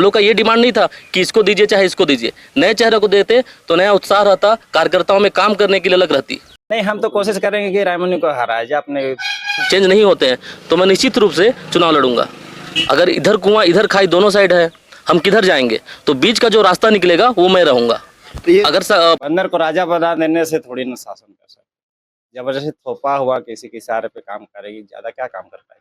लोग का ये डिमांड नहीं था कि इसको दीजिए चाहे इसको दीजिए। नए चेहरे को देते तो नया उत्साह रहता, कार्यकर्ताओं में काम करने के लिए अलग रहती। नहीं, हम तो कोशिश करेंगे कि रायमुनि को हराया जाए। अपने चेंज नहीं होते हैं तो मैं निश्चित रूप से चुनाव लड़ूंगा। अगर इधर कुआं इधर खाई दोनों साइड है, हम किधर जाएंगे? तो बीच का जो रास्ता निकलेगा वो मैं रहूंगा। तो अगर बंदर को राजा बना देने से थोड़ी ना शासन कर सकते। जबरदस्ती थोपा हुआ किसी के इशारे पे काम करेगी, ज्यादा क्या काम कर पाएगी?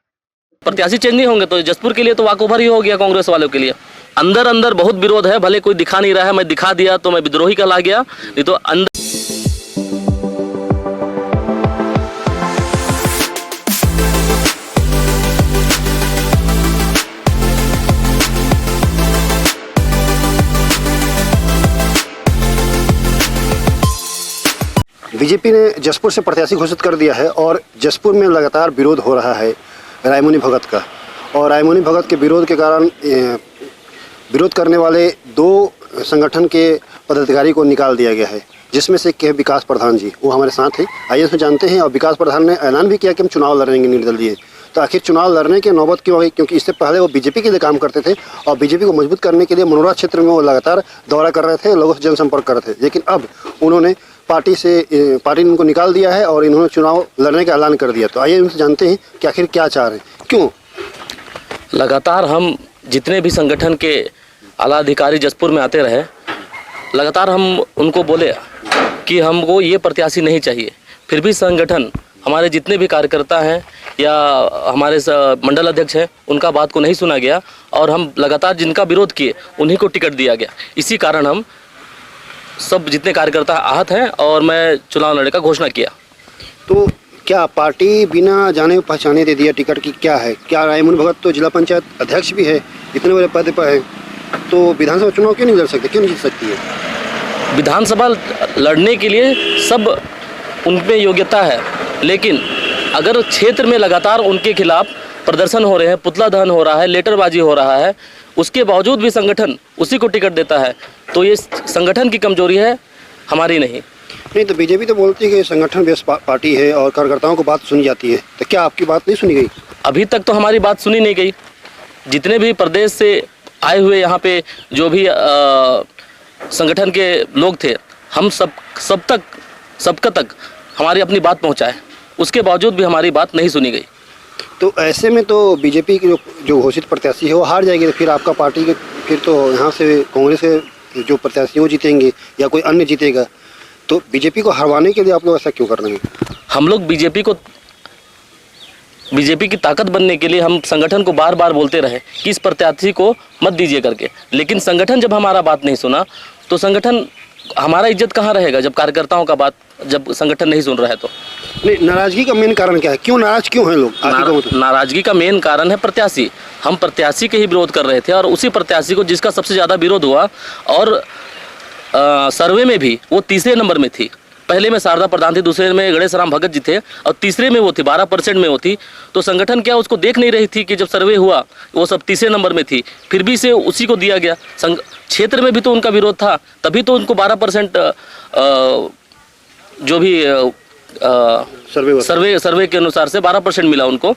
प्रत्याशी चेंज नहीं होंगे तो जसपुर के लिए तो वाकओवर ही हो गया कांग्रेस वालों के लिए। अंदर अंदर बहुत विरोध है, भले कोई दिखा नहीं रहा है, मैं दिखा दिया तो मैं विद्रोही कहला गया, नहीं तो अंदर। बीजेपी ने जसपुर से प्रत्याशी घोषित कर दिया है और जसपुर में लगातार विरोध हो रहा है रायमुनि भगत का। और रायमुनि भगत के विरोध के कारण विरोध करने वाले 2 संगठन के पदाधिकारी को निकाल दिया गया है, जिसमें से एक है विकास प्रधान जी, वो हमारे साथ हैं। आइए उसमें जानते हैं। और विकास प्रधान ने ऐलान भी किया कि हम चुनाव लड़ेंगे निर्दलीय। तो आखिर चुनाव लड़ने की नौबत क्यों आई? क्योंकि इससे पहले वो बीजेपी के लिए काम करते थे और बीजेपी को मजबूत करने के लिए मनोरा क्षेत्र में वो लगातार दौरा कर रहे थे, लोगों से जनसंपर्क कर रहे थे। लेकिन अब उन्होंने पार्टी ने उनको निकाल दिया है और इन्होंने चुनाव लड़ने का ऐलान कर दिया। तो आइए उनसे जानते हैं कि आखिर क्या चाह रहे हैं, क्यों? लगातार हम जितने भी संगठन के आला अधिकारी जसपुर में आते रहे, लगातार हम उनको बोले कि हमको ये प्रत्याशी नहीं चाहिए। फिर भी संगठन हमारे जितने भी कार्यकर्ता हैं या हमारे मंडल अध्यक्ष हैं, उनका बात को नहीं सुना गया और हम लगातार जिनका विरोध किए उन्हीं को टिकट दिया गया। इसी कारण हम सब जितने कार्यकर्ता आहत हैं और मैं चुनाव लड़ने का घोषणा किया। तो क्या पार्टी बिना जाने पहचाने दे दिया टिकट की? क्या है? क्या रायमुनि भगत तो जिला पंचायत अध्यक्ष भी है, इतने बड़े पद पर है, तो विधानसभा चुनाव क्यों नहीं लड़ सकते, क्यों नहीं जीत सकती है? विधानसभा लड़ने के लिए सब उनमें योग्यता है, लेकिन अगर क्षेत्र में लगातार उनके खिलाफ प्रदर्शन हो रहे हैं, पुतला दहन हो रहा है, लेटरबाजी हो रहा है, उसके बावजूद भी संगठन उसी को टिकट देता है, तो ये संगठन की कमजोरी है, हमारी नहीं। नहीं तो बीजेपी तो बोलती है कि संगठन बेस्ड पार्टी है और कार्यकर्ताओं को बात सुनी जाती है, तो क्या आपकी बात नहीं सुनी गई? अभी तक तो हमारी बात सुनी नहीं गई। जितने भी प्रदेश से आए हुए यहाँ पे जो भी संगठन के लोग थे, हम सबका तक हमारी अपनी बात पहुँचाए, उसके बावजूद भी हमारी बात नहीं सुनी गई। तो ऐसे में तो बीजेपी की जो घोषित प्रत्याशी है वो हार जाएगी, तो फिर आपका पार्टी के फिर तो यहाँ से कांग्रेस के जो प्रत्याशी वो जीतेंगे या कोई अन्य जीतेगा, तो बीजेपी को हरवाने के लिए आप लोग ऐसा क्यों कर रहे हैं? हम लोग बीजेपी की ताकत बनने के लिए हम संगठन को बार बार बोलते रहे कि इस प्रत्याशी को मत दीजिए करके, लेकिन संगठन जब हमारा बात नहीं सुना तो संगठन हमारा इज्जत कहाँ रहेगा? जब कार्यकर्ताओं का बात जब संगठन नहीं सुन रहा है तो। नहीं, नाराजगी का मेन कारण क्या है? क्यों नाराज क्यों हैं लोग? नाराजगी का मेन कारण है प्रत्याशी। हम प्रत्याशी के ही विरोध कर रहे थे और उसी प्रत्याशी को जिसका सबसे ज़्यादा विरोध हुआ और सर्वे में भी वो 3रे नंबर में थी। पहले में शारदा प्रधान थी, दूसरे में गणेश राम भगत जी थे और तीसरे में वो थी, 12% में वो थी। तो संगठन क्या उसको देख नहीं रही थी कि जब सर्वे हुआ वो सब 3रे नंबर में थी, फिर भी से उसी को दिया गया। क्षेत्र में भी तो उनका विरोध था, तभी तो उनको 12% जो भी सर्वे के अनुसार से 12% मिला उनको।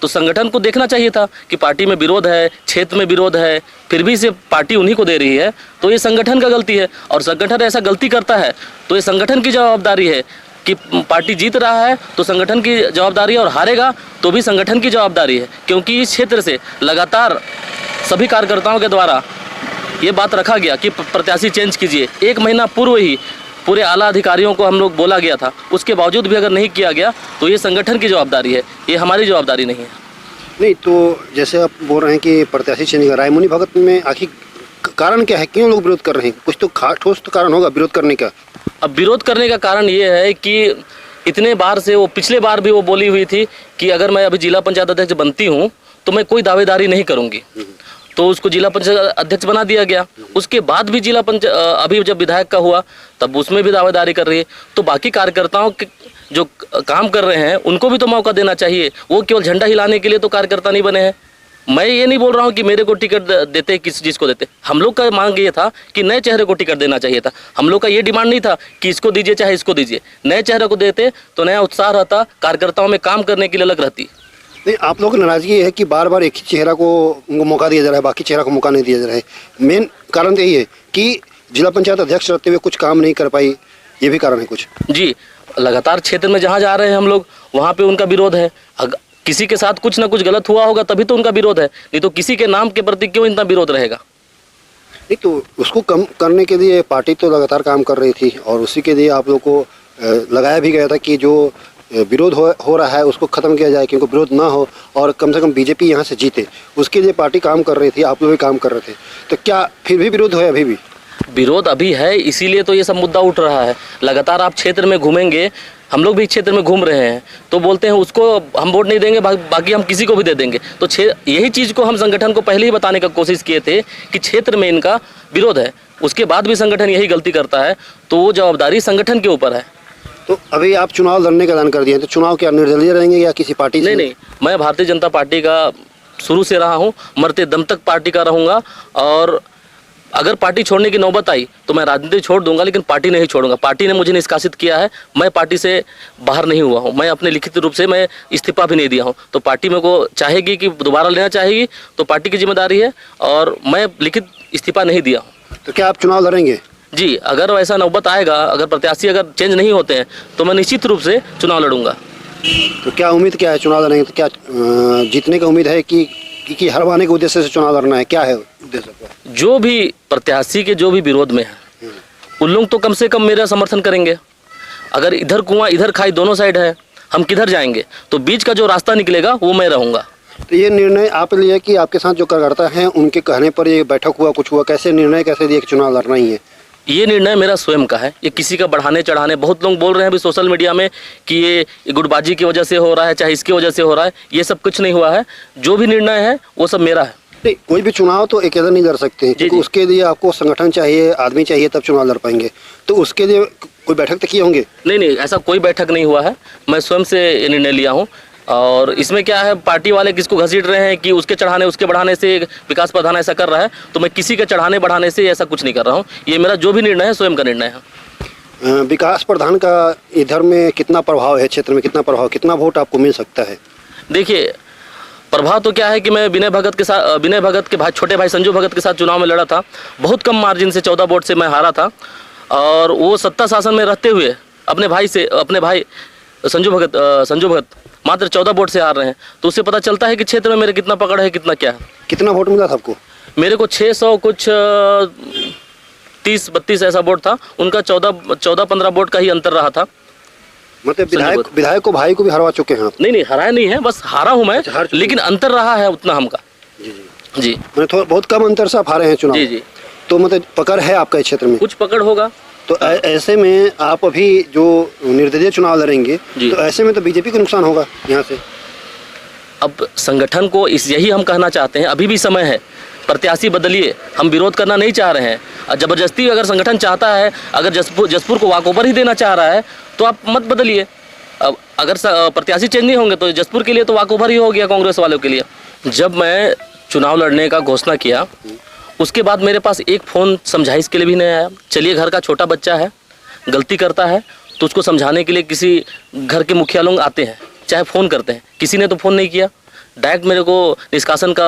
तो संगठन को देखना चाहिए था कि पार्टी में विरोध है, क्षेत्र में विरोध है, फिर भी से पार्टी उन्हीं को दे रही है, तो ये संगठन का गलती है। और संगठन ऐसा गलती करता है तो ये संगठन की जवाबदारी है कि पार्टी जीत रहा है तो संगठन की जवाबदारी है और हारेगा तो भी संगठन की जवाबदारी है, क्योंकि इस क्षेत्र से लगातार सभी कार्यकर्ताओं के द्वारा ये बात रखा गया कि प्रत्याशी चेंज कीजिए। 1 महीना पूर्व ही पूरे आला अधिकारियों को हम लोग बोला गया था, उसके बावजूद भी अगर नहीं किया गया तो ये संगठन की जवाबदारी है, ये हमारी जवाबदारी नहीं है। नहीं तो जैसे आप बोल रहे हैं कि प्रत्याशी चेंज, रायमुनि भगत में आखिर कारण क्या है, क्यों लोग विरोध कर रहे हैं? कुछ तो ठोस तो कारण होगा विरोध करने का। अब विरोध करने का कारण ये है कि इतने बार से वो पिछले बार भी वो बोली हुई थी कि अगर मैं अभी जिला पंचायत अध्यक्ष बनती हूँ तो मैं कोई दावेदारी नहीं करूँगी, तो उसको जिला पंचायत अध्यक्ष बना दिया गया। उसके बाद भी जिला पंचायत अभी जब विधायक का हुआ तब उसमें भी दावेदारी कर रही है। तो बाकी कार्यकर्ताओं के जो काम कर रहे हैं उनको भी तो मौका देना चाहिए, वो केवल झंडा हिलाने के लिए तो कार्यकर्ता नहीं बने हैं। मैं ये नहीं बोल रहा हूँ कि मेरे को टिकट देते किस चीज़ को देते, हम लोग का मांग ये था कि नए चेहरे को टिकट देना चाहिए था। हम लोग का ये डिमांड नहीं था कि इसको दीजिए चाहे इसको दीजिए। नए चेहरे को देते तो नया उत्साह रहता, कार्यकर्ताओं में काम करने के लिए अलग रहती। नहीं, आप लोगों की नाराजगी है कि बार बार एक ही चेहरा को उनको मौका दिया जा रहा है, बाकी चेहरा को मौका नहीं दिया जा रहा है। मेन कारण तो यही है कि जिला पंचायत अध्यक्ष रहते हुए कुछ काम नहीं कर पाई, ये भी कारण है कुछ। जी, लगातार क्षेत्र में जहाँ जा रहे हैं हम लोग वहाँ पे उनका विरोध है। किसी के साथ कुछ ना कुछ गलत हुआ होगा तभी तो उनका विरोध है, नहीं तो किसी के नाम के प्रति क्यों इतना विरोध रहेगा। नहीं तो उसको कम करने के लिए पार्टी तो लगातार काम कर रही थी और उसी के लिए आप लोग को लगाया भी गया था कि जो विरोध हो रहा है उसको ख़त्म किया जाए, क्योंकि विरोध ना हो और कम से कम बीजेपी यहाँ से जीते, उसके लिए पार्टी काम कर रही थी, आप लोग भी काम कर रहे थे। तो क्या फिर भी विरोध है? अभी भी विरोध अभी है, इसीलिए तो ये सब मुद्दा उठ रहा है। लगातार आप क्षेत्र में घूमेंगे, हम लोग भी क्षेत्र में घूम रहे हैं, तो बोलते हैं उसको हम वोट नहीं देंगे, बाकी हम किसी को भी दे देंगे। तो यही चीज़ को हम संगठन को पहले ही बताने का कोशिश किए थे कि क्षेत्र में इनका विरोध है, उसके बाद भी संगठन यही गलती करता है, तो वो जवाबदारी संगठन के ऊपर है। तो अभी आप चुनाव लड़ने का ऐलान कर दिए हैं, तो चुनाव क्या निर्दलीय रहेंगे या किसी पार्टी से? नहीं, मैं भारतीय जनता पार्टी का शुरू से रहा हूँ, मरते दम तक पार्टी का रहूँगा, और अगर पार्टी छोड़ने की नौबत आई तो मैं राजनीति छोड़ दूंगा, लेकिन पार्टी नहीं छोड़ूंगा। पार्टी ने मुझे निष्कासित किया है, मैं पार्टी से बाहर नहीं हुआ हूं, मैं अपने लिखित रूप से मैं इस्तीफा भी नहीं दिया हूं। तो पार्टी मेरे को चाहेगी कि दोबारा लेना चाहेगी तो पार्टी की जिम्मेदारी है, और मैं लिखित इस्तीफा नहीं दिया हूँ। तो क्या आप चुनाव लड़ेंगे? जी, अगर ऐसा नौबत आएगा, अगर प्रत्याशी अगर चेंज नहीं होते हैं तो मैं निश्चित रूप से चुनाव लड़ूंगा। तो क्या उम्मीद क्या है चुनाव लड़ेंगे? तो क्या जीतने का उम्मीद है कि हरवाने के उद्देश्य से चुनाव लड़ना है? क्या है उद्देश्य? जो भी प्रत्याशी के जो भी विरोध में है उन लोग तो कम से कम मेरा समर्थन करेंगे। अगर इधर कुआं इधर खाई दोनों साइड है, हम किधर जाएंगे? तो बीच का जो रास्ता निकलेगा वो मैं रहूँगा। तो ये निर्णय आप लिए कि आपके साथ जो कार्यकर्ता हैं उनके कहने पर ये बैठक हुआ, कुछ हुआ? कैसे निर्णय कैसे दिए कि चुनाव लड़ना ही है? ये निर्णय मेरा स्वयं का है, ये किसी का बढ़ाने चढ़ाने। बहुत लोग बोल रहे हैं अभी सोशल मीडिया में कि ये गुटबाजी की वजह से हो रहा है, चाहे इसकी वजह से हो रहा है। ये सब कुछ नहीं हुआ है, जो भी निर्णय है वो सब मेरा है। नहीं, कोई भी चुनाव तो अकेला नहीं लड़ सकते हैं, क्योंकि उसके लिए आपको संगठन चाहिए, आदमी चाहिए, तब चुनाव लड़ पाएंगे। तो उसके लिए कोई बैठक तो किए होंगे? नहीं, ऐसा कोई बैठक नहीं हुआ है, मैं स्वयं से ये निर्णय लिया हूँ। और इसमें क्या है, पार्टी वाले किसको घसीट रहे हैं कि उसके चढ़ाने उसके बढ़ाने से विकास प्रधान ऐसा कर रहा है, तो मैं किसी के चढ़ाने बढ़ाने से ऐसा कुछ नहीं कर रहा हूँ। ये मेरा जो भी निर्णय है स्वयं का निर्णय है। विकास प्रधान का इधर में कितना प्रभाव है, क्षेत्र में कितना प्रभाव, कितना वोट आपको मिल सकता है? देखिए, प्रभाव तो क्या है कि मैं विनय भगत के भाई, छोटे भाई संजू भगत के साथ चुनाव में लड़ा था। बहुत कम मार्जिन से 14 वोट से मैं हारा था, और वो सत्ता शासन में रहते हुए अपने भाई संजू भगत मात्र 14 वोट से हार रहे हैं। तो उससे पता चलता है कि क्षेत्र में मेरे कितना पकड़ है, कितना क्या है। कितना वोट मिला था आपको? मेरे को 600 कुछ 30-32 ऐसा वोट था, उनका 14-15 वोट का ही अंतर रहा था। मतलब विधायक को भाई को भी हरवा चुके हैं आप? नहीं, हराया नहीं है, बस हारा हूँ मैं, लेकिन अंतर रहा है उतना हमका। जी, मतलब थोड़ा बहुत कम अंतर से आप हारे हैं चुनाव। जी। तो मतलब पकड़ है आपका इस क्षेत्र में? कुछ पकड़ होगा। तो ऐसे में आप अभी जो निर्दलीय चुनाव लड़ेंगे, तो ऐसे में तो बीजेपी को नुकसान होगा यहाँ से। अब संगठन को यही हम कहना चाहते हैं, अभी भी समय है, प्रत्याशी बदलिए। हम विरोध करना नहीं चाह रहे हैं। जबरदस्ती अगर संगठन चाहता है, अगर जसपुर को वॉकओवर ही देना चाह रहा है तो आप मत बदलिए। अब अगर प्रत्याशी चेंज नहीं होंगे तो जसपुर के लिए तो वॉकओवर ही हो गया कांग्रेस वालों के लिए। जब मैं चुनाव लड़ने का घोषणा किया उसके बाद मेरे पास एक फ़ोन समझाइश के लिए भी नहीं आया। चलिए, घर का छोटा बच्चा है, गलती करता है तो उसको समझाने के लिए किसी घर के मुखिया लोग आते हैं, चाहे फ़ोन करते हैं। किसी ने तो फ़ोन नहीं किया, डायरेक्ट मेरे को निष्कासन का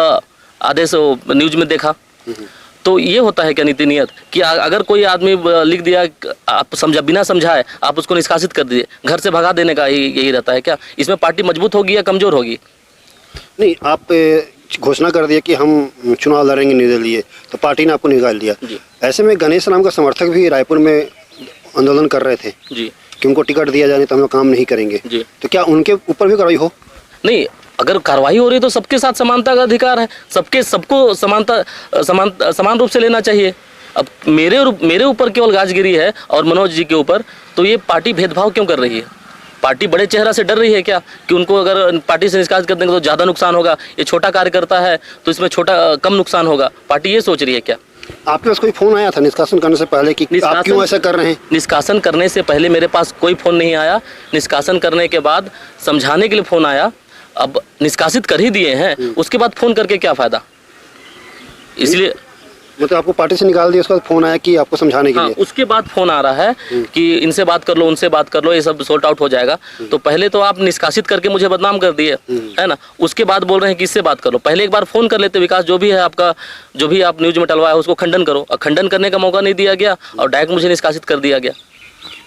आदेश न्यूज़ में देखा। तो ये होता है क्या नीति नियत कि अगर कोई आदमी लिख दिया, आप बिना समझाए आप उसको निष्कासित कर दीजिए, घर से भगा देने का यही रहता है क्या? इसमें पार्टी मजबूत होगी या कमज़ोर होगी? नहीं, आप घोषणा कर दिया कि हम चुनाव लड़ेंगे निर्दलीय, तो पार्टी ने आपको निकाल दिया। ऐसे में गणेश राम का समर्थक भी रायपुर में आंदोलन कर रहे थे जी कि उनको टिकट दिया जाने तो हम लोग काम नहीं करेंगे जी। तो क्या उनके ऊपर भी कार्रवाई हो? नहीं, अगर कार्रवाई हो रही है तो सबके साथ समानता का अधिकार है, सबको समान रूप से लेना चाहिए। अब मेरे ऊपर केवल गाजगिरी है और मनोज जी के ऊपर, तो ये पार्टी भेदभाव क्यों कर रही है? पार्टी बड़े चेहरा से डर रही है क्या कि उनको अगर पार्टी से निष्कासित कर देंगे तो ज़्यादा नुकसान होगा? ये छोटा कार्यकर्ता है तो इसमें कम नुकसान होगा, पार्टी ये सोच रही है क्या? आपके पास कोई फ़ोन आया था निष्कासन करने से पहले कि आप क्यों ऐसा कर रहे हैं? निष्कासन करने से पहले मेरे पास कोई फ़ोन नहीं आया। निष्कासन करने के बाद समझाने के लिए फ़ोन आया। अब निष्कासित कर ही दिए हैं, उसके बाद फ़ोन करके क्या फ़ायदा? इसलिए मतलब आपको पार्टी से निकाल दिया, उसके बाद फोन आया कि आपको समझाने के हाँ, लिए? उसके बाद फोन आ रहा है कि इनसे बात कर लो, उनसे बात कर लो, ये सब सॉर्ट आउट हो जाएगा। तो पहले तो आप निष्कासित करके मुझे बदनाम कर दिए, है ना। उसके बाद बोल रहे हैं कि इससे बात कर लो। पहले एक बार फोन कर लेते, विकास जो भी है आपका, जो भी आप न्यूज में टलवाया उसको खंडन करो। और खंडन करने का मौका नहीं दिया गया और डायरेक्ट मुझे निष्कासित कर दिया गया।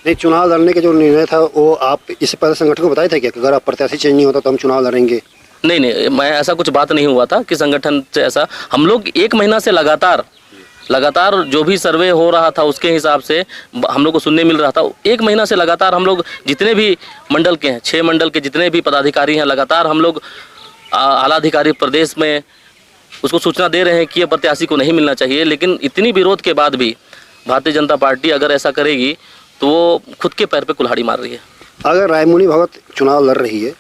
नहीं, चुनाव लड़ने के जो निर्णय था वो आप इससे पहले संगठन को बताए थे क्या कि अगर आप प्रत्याशी चेंज नहीं होता तो हम चुनाव लड़ेंगे? नहीं नहीं, मैं ऐसा कुछ बात नहीं हुआ था कि संगठन से ऐसा। हम लोग 1 महीना से लगातार जो भी सर्वे हो रहा था उसके हिसाब से हम लोग को सुनने मिल रहा था। 1 महीना से लगातार हम लोग जितने भी मंडल के हैं, 6 मंडल के जितने भी पदाधिकारी हैं, लगातार हम लोग आला अधिकारी प्रदेश में उसको सूचना दे रहे हैं कि ये प्रत्याशी को नहीं मिलना चाहिए। लेकिन इतनी विरोध के बाद भी भारतीय जनता पार्टी अगर ऐसा करेगी तो वो खुद के पैर पे कुल्हाड़ी मार रही है। अगर रायमुनी भगत चुनाव लड़ रही है,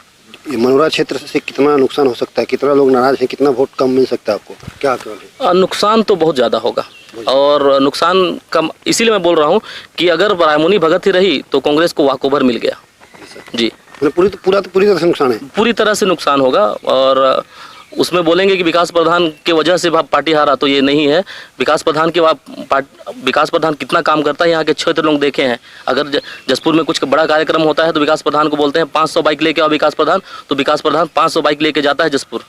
ये मनोरा क्षेत्र से कितना नुकसान हो सकता है, कितना लोग नाराज हैं, कितना वोट कम मिल सकता है आपको, क्या कहना है? नुकसान तो बहुत ज़्यादा होगा और नुकसान कम, इसीलिए मैं बोल रहा हूँ कि अगर रायमुनी भगत ही रही तो कांग्रेस को वॉकओवर मिल गया जी। मतलब पूरी तरह से नुकसान है। पूरी तरह से नुकसान होगा। और उसमें बोलेंगे कि विकास प्रधान के वजह से पार्टी हारा, तो ये नहीं है। विकास प्रधान विकास प्रधान कितना काम करता है यहाँ के क्षेत्र लोग देखे हैं। अगर जसपुर में कुछ बड़ा कार्यक्रम होता है तो विकास प्रधान को बोलते हैं 500 बाइक लेके आओ विकास प्रधान, तो विकास प्रधान 500 बाइक लेके जाता है जसपुर।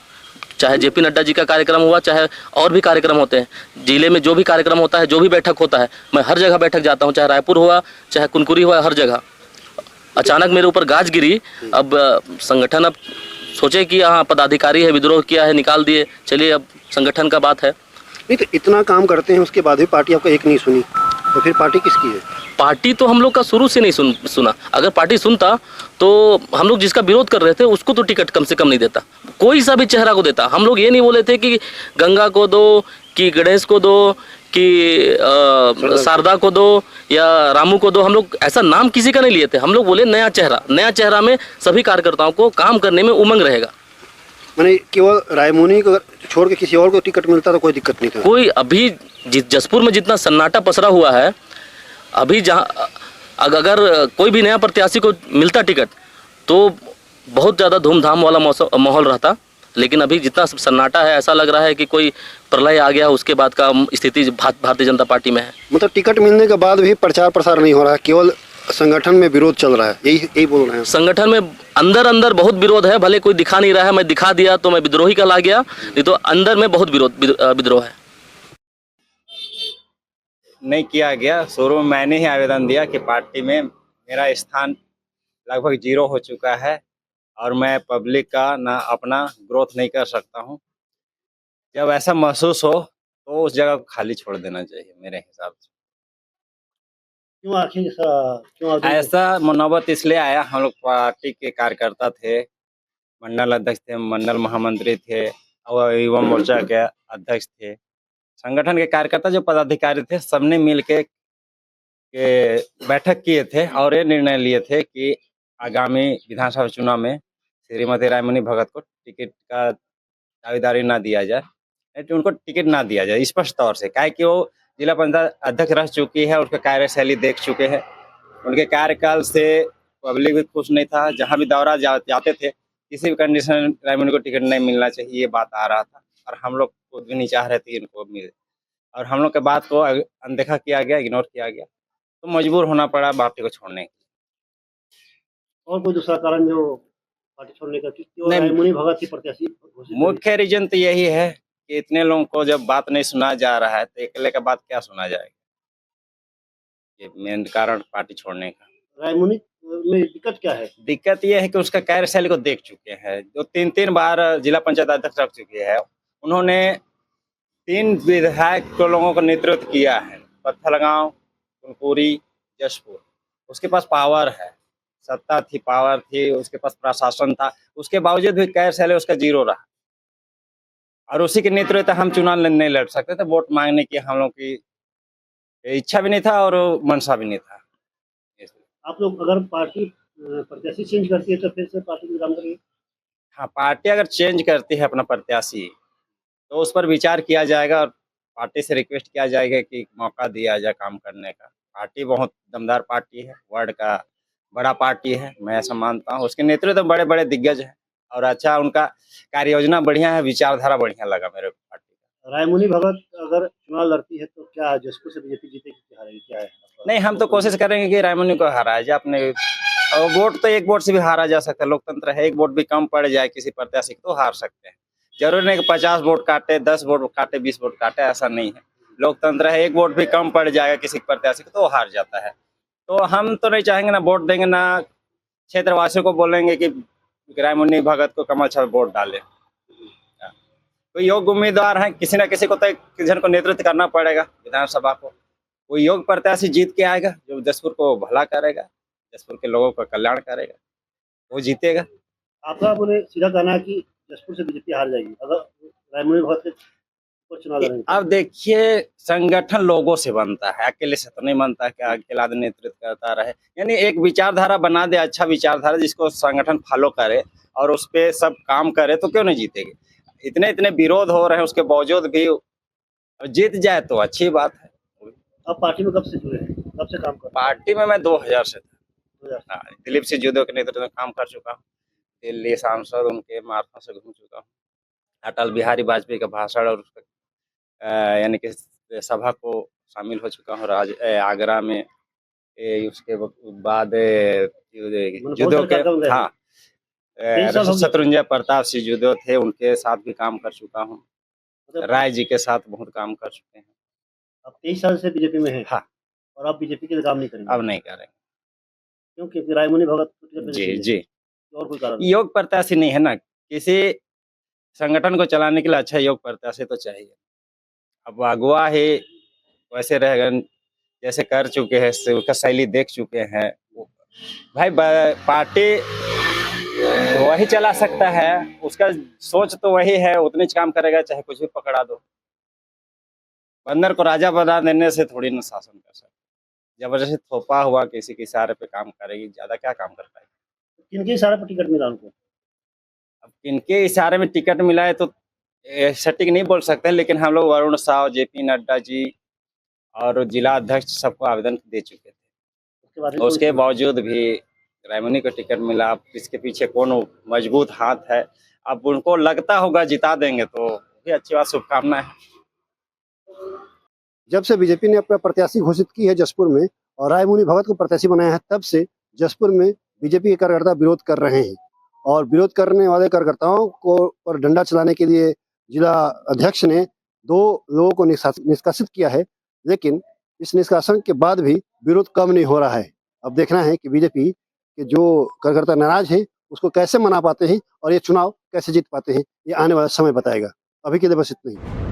चाहे जेपी नड्डा जी का कार्यक्रम हुआ, चाहे और भी कार्यक्रम होते हैं, जिले में जो भी कार्यक्रम होता है, जो भी बैठक होता है, मैं हर जगह बैठक जाता हूँ, चाहे रायपुर हुआ, चाहे कुनकुरी हुआ, हर जगह। अचानक मेरे ऊपर गाज गिरी। अब संगठन अब सोचे कि हाँ पदाधिकारी है, विद्रोह किया है, निकाल दिए, चलिए अब संगठन का बात है। नहीं तो इतना काम करते हैं उसके बाद भी पार्टी आपका एक नहीं सुनी, तो फिर पार्टी किसकी है? पार्टी तो हम लोग का शुरू से नहीं सुना। अगर पार्टी सुनता तो हम लोग जिसका विरोध कर रहे थे उसको तो टिकट कम से कम नहीं देता, कोई सा भी चेहरा को देता। हम लोग ये नहीं बोले थे कि गंगा को दो, कि गणेश को दो, कि शारदा को दो या रामू को दो। हम लोग ऐसा नाम किसी का नहीं लिए थे। हम लोग बोले नया चेहरा में सभी कार्यकर्ताओं को काम करने में उमंग रहेगा। मैंने केवल रायमुनी को छोड़ के किसी और को टिकट मिलता तो कोई दिक्कत नहीं था। कोई अभी जसपुर में जितना सन्नाटा पसरा हुआ है, अभी जहाँ अगर कोई भी नया प्रत्याशी को मिलता टिकट तो बहुत ज़्यादा धूमधाम वाला माहौल रहता। लेकिन अभी जितना सन्नाटा है, ऐसा लग रहा है कि कोई प्रलय आ गया, उसके बाद का स्थिति भारतीय जनता पार्टी में है। मतलब टिकट मिलने के बाद भी प्रचार प्रसार नहीं हो रहा है, केवल संगठन में विरोध चल रहा है, यही बोल रहे हैं। संगठन में अंदर बहुत विरोध है, भले कोई दिखा नहीं रहा है। मैं दिखा दिया तो मैं विद्रोही कहला गया, नहीं तो अंदर में बहुत विद्रोह है। नहीं किया गया। शुरू में मैंने ही आवेदन दिया कि पार्टी में मेरा स्थान लगभग 0 हो चुका है और मैं पब्लिक का ना अपना ग्रोथ नहीं कर सकता हूं। जब ऐसा महसूस हो तो उस जगह को खाली छोड़ देना चाहिए मेरे हिसाब से। क्यों ऐसा मनोबत इसलिए आया, हम लोग पार्टी के कार्यकर्ता थे, मंडल अध्यक्ष थे, मंडल महामंत्री थे और युवा मोर्चा के अध्यक्ष थे। संगठन के कार्यकर्ता जो पदाधिकारी थे सबने मिल के बैठक किए थे और ये निर्णय लिए थे कि आगामी विधानसभा चुनाव में श्रीमती रायमुनी भगत को टिकट का दावेदारी ना दिया जाए, उनको टिकट ना दिया जाए स्पष्ट तौर से। क्या कि वो जिला पंचायत अध्यक्ष रह चुकी है, उसका कार्यशैली देख चुके हैं, उनके कार्यकाल से पब्लिक भी खुश नहीं था। जहाँ भी दौरा जाते थे किसी भी कंडीशन रायमुनी को टिकट नहीं मिलना चाहिए, ये बात आ रहा था। और हम लोग खुद भी नहीं चाह रहे थे इनको मिले, और हम लोग के बात को अनदेखा किया गया, इग्नोर किया गया, तो मजबूर होना पड़ा पार्टी को छोड़ने के। और कोई दूसरा कारण जो पार्टी छोड़ने का? रायमुनी भगत की प्रत्याशी मुख्य रीजन तो यही है कि इतने लोगों को जब बात नहीं सुना जा रहा है तो अकेले का बात क्या सुना जाएगा, ये मेन कारण पार्टी छोड़ने का। रायमुनी में दिक्कत क्या है? दिक्कत ये है कि उसका कार्यशैली को देख चुके हैं, जो 3 बार जिला पंचायत अध्यक्ष रख चुके हैं। उन्होंने 3 विधायक को लोगों का नेतृत्व किया है, पत्थलगांव, कुनकुरी, जसपुर। उसके पास पावर है, सत्ता थी, पावर थी, उसके पास प्रशासन था, उसके बावजूद भी कार्यशैली उसका 0 रहा। और उसी के नेतृत्व हम चुनाव नहीं लड़ सकते थे। वोट मांगने की हम लोग की इच्छा भी नहीं था और मनसा भी नहीं था। आप लोग अगर पार्टी प्रत्याशी चेंज करती है तो फिर से पार्टी में काम करेंगे? हाँ, पार्टी अगर चेंज करती है अपना प्रत्याशी तो उस पर विचार किया जाएगा और पार्टी से रिक्वेस्ट किया जाएगा कि मौका दिया जाए काम करने का। पार्टी बहुत दमदार पार्टी है, वर्ल्ड का बड़ा पार्टी है, मैं ऐसा मानता हूँ। उसके नेतृत्व में बड़े बड़े दिग्गज हैं और अच्छा उनका कार्य योजना बढ़िया है, विचारधारा बढ़िया लगा मेरे पार्टी का। रायमुनी भगत अगर चुनाव लड़ती है तो क्या जसपुर से बीजेपी जीतेगी कि हारेगी, क्या है आपका? नहीं, हम तो कोशिश करेंगे कि रायमुनी को हराया जाए अपने। और वोट तो एक वोट से भी हारा जा सकता है, लोकतंत्र है। एक वोट भी कम पड़ जाए किसी प्रत्याशी को तो हार सकते हैं। जरूरी नहीं कि 50 वोट काटे, 10 वोट काटे, 20 वोट काटे, ऐसा नहीं है। लोकतंत्र है, एक वोट भी कम पड़ जाएगा किसी प्रत्याशी को तो वो हार जाता है। तो हम तो नहीं चाहेंगे ना वोट देंगे, ना क्षेत्रवासियों को बोलेंगे कि रायमुनी भगत को कमल छाप वोट डाले। कोई योग्य उम्मीदवार है, किसी न किसी को तो किसी जन को नेतृत्व करना पड़ेगा विधानसभा को। कोई योग्य प्रत्याशी जीत के आएगा जो जसपुर को भला करेगा, जसपुर के लोगों का कल्याण करेगा, वो जीतेगा। आपका बोले सीधा कहना है कि जसपुर से बीजेपी हार जाएगी अगर रायमुनी भगत के ऊपर चुनाव लड़ेंगे? अब देखिए, संगठन लोगों से बनता है, अकेले से तो नहीं बनता कि अकेला आदमी नेतृत्व करता रहे। यानी एक विचारधारा बना दे, अच्छा विचारधारा जिसको संगठन फॉलो करे और उस पे सब काम करे तो क्यों नहीं जीतेगी। इतने इतने विरोध हो रहे हैं उसके बावजूद भी जीत जाए तो अच्छी बात है। आप पार्टी में कब से जुड़े हैं, कब से काम कर पार्टी में मैं 2000 से था। 2000 हाँ, दिलीप सिंह जूदेव के नेतृत्व में काम कर चुका हूँ। दिल्ली सांसद उनके मार्फत से घूम चुका हूँ। अटल बिहारी वाजपेयी का भाषण और यानी कि सभा को शामिल हो चुका हूँ आगरा में। उसके बाद जूदेव के, हाँ, शत्रुंजय प्रताप सिंह जूदेव थे, उनके साथ भी काम कर चुका हूँ। राय जी के साथ बहुत काम कर चुके हैं। आप 23 साल से बीजेपी में हैं? हाँ। और आप बीजेपी के लिए काम नहीं करेंगे? अब नहीं करेंगे। क्यों? क्योंकि रायमुनी भगत जी, और कोई कारण? योग प्रत्याशी नहीं है ना, किसी संगठन को चलाने के लिए अच्छा योग प्रत्याशी तो चाहिए। अब अगुवा ही वैसे रहेगा जैसे कर चुके हैं, उसका शैली देख चुके हैं। भाई पार्टी वही चला सकता है, उसका सोच तो वही है, उतने काम करेगा चाहे कुछ भी पकड़ा दो। बंदर को राजा बना देने से थोड़ी ना शासन कर सकते। जबरदस्ती थोपा हुआ किसी के इशारे पे काम करेगी, ज्यादा क्या काम कर पाएगी। किनके इशारे पर टिकट मिला उनको? अब किनके इशारे में टिकट मिला है तो सटीक नहीं बोल सकते, लेकिन हम लोग वरुण साव, जेपी नड्डा जी और जिला अध्यक्ष सबको आवेदन दे चुके थे। उसके बावजूद भी रायमुनी को टिकट मिला। अब इसके पीछे कौन मजबूत हाथ है, अब उनको लगता होगा जिता देंगे तो भी अच्छी बात, शुभकामनाएं। जब से बीजेपी ने अपना प्रत्याशी घोषित की है जसपुर में और रायमुनी भगत को प्रत्याशी बनाया है, तब से जसपुर में बीजेपी के कार्यकर्ता विरोध कर रहे हैं और विरोध करने वाले कार्यकर्ताओं को पर डंडा चलाने के लिए जिला अध्यक्ष ने 2 लोगों को निष्कासित किया है, लेकिन इस निष्कासन के बाद भी विरोध कम नहीं हो रहा है। अब देखना है कि बीजेपी के जो कार्यकर्ता नाराज है उसको कैसे मना पाते हैं और ये चुनाव कैसे जीत पाते हैं, ये आने वाला समय बताएगा। अभी के लिए बस इतना ही।